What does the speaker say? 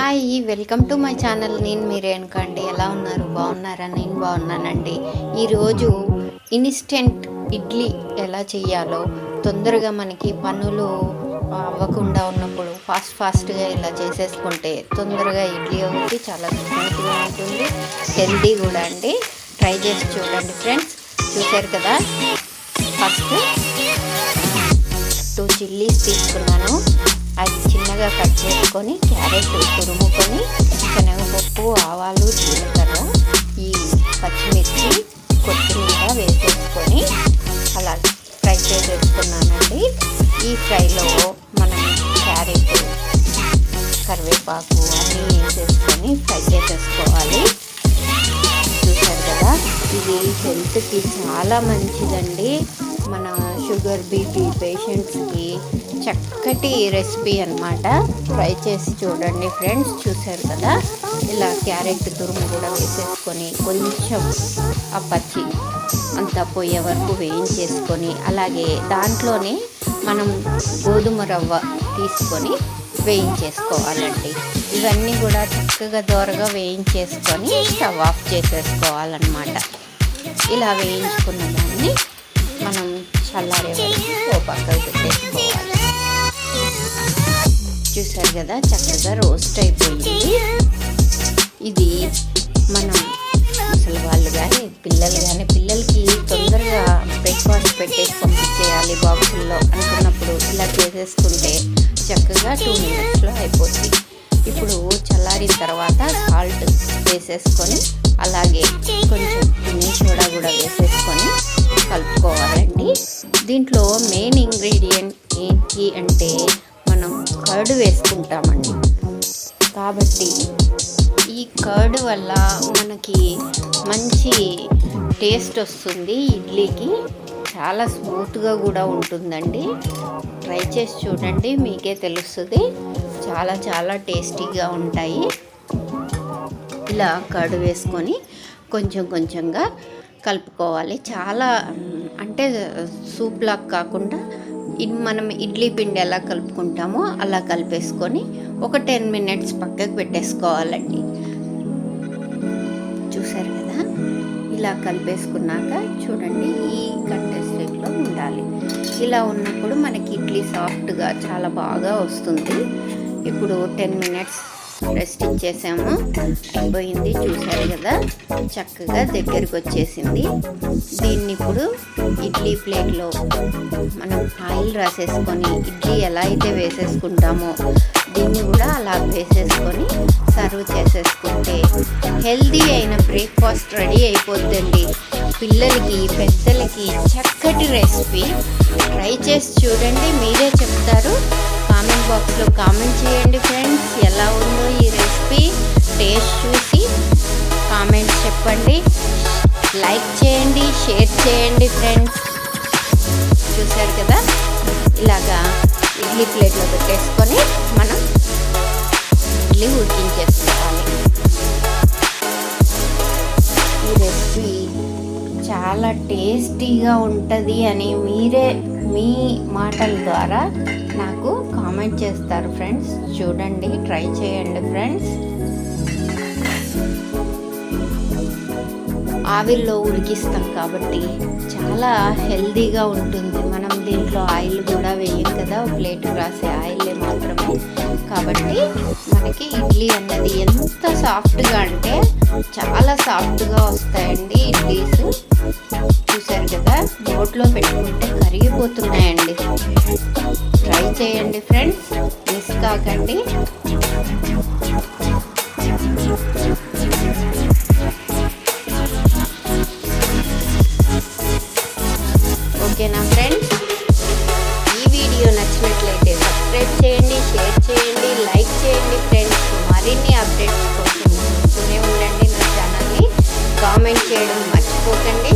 Hi, welcome to my channel. నేను మీ రేణుక అండి. ఎలా ఉన్నారు? బాగున్నారా? నేను బాగున్నానండి. ఈరోజు ఇన్స్టెంట్ ఇడ్లీ ఎలా చేయాలో, తొందరగా మనకి పనులు అవ్వకుండా ఉన్నప్పుడు ఫాస్ట్గా ఇలా చేసేసుకుంటే తొందరగా ఇడ్లీ అవుతుంది. చాలా స్మూత్గా ఉంటుంది, హెల్దీ కూడా అండి. ట్రై చేసి చూడండి ఫ్రెండ్స్. చూశారు కదా, ఫస్ట్ 2 చిల్లీస్ తీసుకున్నాను. అది చిన్నగా కట్ చేసుకొని, క్యారెట్ తురుముకొని, శనగపప్పు, ఆవాలు, జీలకర్ర, ఈ పచ్చిమిర్చి, కొత్తిమీర వేసేసుకొని అలా ఫ్రై చేసేసుకున్నానండి. ఈ ఫ్రైలో మనం క్యారెట్, కరివేపాకు అన్నీ వేసేసుకొని ఫ్రై చేసేసుకోవాలి. చూసారు కదా, ఇది హెల్త్కి చాలా మంచిదండి. మన షుగర్, బీపీ పేషెంట్స్కి చక్కటి రెసిపీ అన్నమాట. ట్రై చేసి చూడండి ఫ్రెండ్స్. చూసారు కదా, ఇలా క్యారెట్ తురుము కూడా వేసేసుకొని కొంచెం ఆ పచ్చి అంతా పోయే వరకు వేయించేసుకొని, అలాగే దాంట్లోనే మనం గోధుమ రవ్వ తీసుకొని వేయించేసుకోవాలండి. ఇవన్నీ కూడా చక్కగా దోరగా వేయించేసుకొని స్టవ్ ఆఫ్ చేసేసుకోవాలన్నమాట. ఇలా వేయించుకున్న దాన్ని మనం చల్లారే వరకు ఓ పక్కకు పెట్టేసుకోవాలి. చూసారు కదా, చక్కగా రోస్ట్ అయిపోయింది. ఇది మనం ముసలి వాళ్ళు కానీ పిల్లలకి తొందరగా బ్రేక్ఫాస్ట్ పెట్టేసి పంపించేయాలి బాక్సుల్లో అనుకున్నప్పుడు ఇలా చేసేసుకుంటే చక్కగా 2 మినిట్స్లో అయిపోతుంది. ఇప్పుడు చల్లారిన తర్వాత సాల్ట్ వేసేసుకొని, అలాగే కొంచెం చిన్ని సోడా కూడా వేసేసుకొని కలుపుకోవాలండి. దీంట్లో మెయిన్ ఇంగ్రీడియంట్ ఏంటి అంటే మనం కర్డ్ వేసుకుంటామండి. కాబట్టి ఈ కర్డ్ వల్ల మనకి మంచి టేస్ట్ వస్తుంది. ఇడ్లీకి చాలా స్మూత్గా కూడా ఉంటుందండి. ట్రై చేసి చూడండి, మీకే తెలుస్తుంది. చాలా చాలా టేస్టీగా ఉంటాయి. ఇలా కర్డ్ వేసుకొని కొంచెంగా కలుపుకోవాలి. చాలా అంటే సూప్ లాగా కాకుండా మనం ఇడ్లీ పిండి ఎలా కలుపుకుంటామో అలా కలిపేసుకొని ఒక 10 మినిట్స్ పక్కకు పెట్టేసుకోవాలండి. చూసారు కదా, ఇలా కలిపేసుకున్నాక చూడండి, ఈ కన్సిస్టెన్సీలో ఉండాలి. ఇలా ఉన్నప్పుడు మనకి ఇడ్లీ సాఫ్ట్గా చాలా బాగా వస్తుంది. ఇప్పుడు 10 మినిట్స్ రెస్ట్ ఇచ్చేసాము, అయిపోయింది. చూసారు కదా, చక్కగా దగ్గరికి వచ్చేసింది. దీన్ని ఇప్పుడు ఇడ్లీ ప్లేట్లో మనం ఆయిల్ రాసేసుకొని ఇడ్లీ ఎలా అయితే వేసేసుకుంటామో దీన్ని కూడా అలా వేసేసుకొని సర్వ్ చేసేసుకుంటే హెల్దీ అయిన బ్రేక్ఫాస్ట్ రెడీ అయిపోద్దండి. పిల్లలకి, పెద్దలకి చక్కటి రెసిపీ. ట్రై చేసి చూడండి, మీరే చెప్తారు. కామెంట్ బాక్స్లో కామెంట్ చేయండి ఫ్రెండ్స్, ఎలా ఉందో ఈ రెసిపీ. టేస్ట్ చూసి కామెంట్స్ చెప్పండి, లైక్ చేయండి, షేర్ చేయండి ఫ్రెండ్స్. చూసారు కదా, ఇలాగా ఇడ్లీ ప్లేట్లో పెట్టేసుకొని మనం ఇడ్లీ ఉడికించేసుకోవాలి. ఈ రెసిపీ చాలా టేస్టీగా ఉంటుంది అని మీరే మీ మాటల ద్వారా నాకు కామెంట్ చేస్తారు ఫ్రెండ్స్. చూడండి, ట్రై చేయండి ఫ్రెండ్స్. ఆవిరిలో ఉడికిస్తాం కాబట్టి చాలా హెల్తీగా ఉంటుంది. మనం దీంట్లో ఆయిల్ కూడా వేయం కదా, ప్లేట్ రాసే ఆయిలే మాత్రమే. కాబట్టి మనకి ఇడ్లీ అన్నది ఎంత సాఫ్ట్గా అంటే చాలా సాఫ్ట్గా వస్తాయండి ఇడ్లీస్. చూసారు కదా, నోట్లో పెట్టుకుంటే కరిగిపోతున్నాయండి. ట్రై చేయండి ఫ్రెండ్స్, మిస్ కాకండి. ఓకేనా ఫ్రెండ్స్? ఈ వీడియో నచ్చినట్లయితే సబ్స్క్రైబ్ చేయండి, షేర్ చేయండి, లైక్ చేయండి ఫ్రెండ్స్. మరిన్ని అప్డేట్స్ కోసం చూస్తూనే ఉండండి నా ఛానల్ని. కామెంట్ చేయడం మర్చిపోకండి.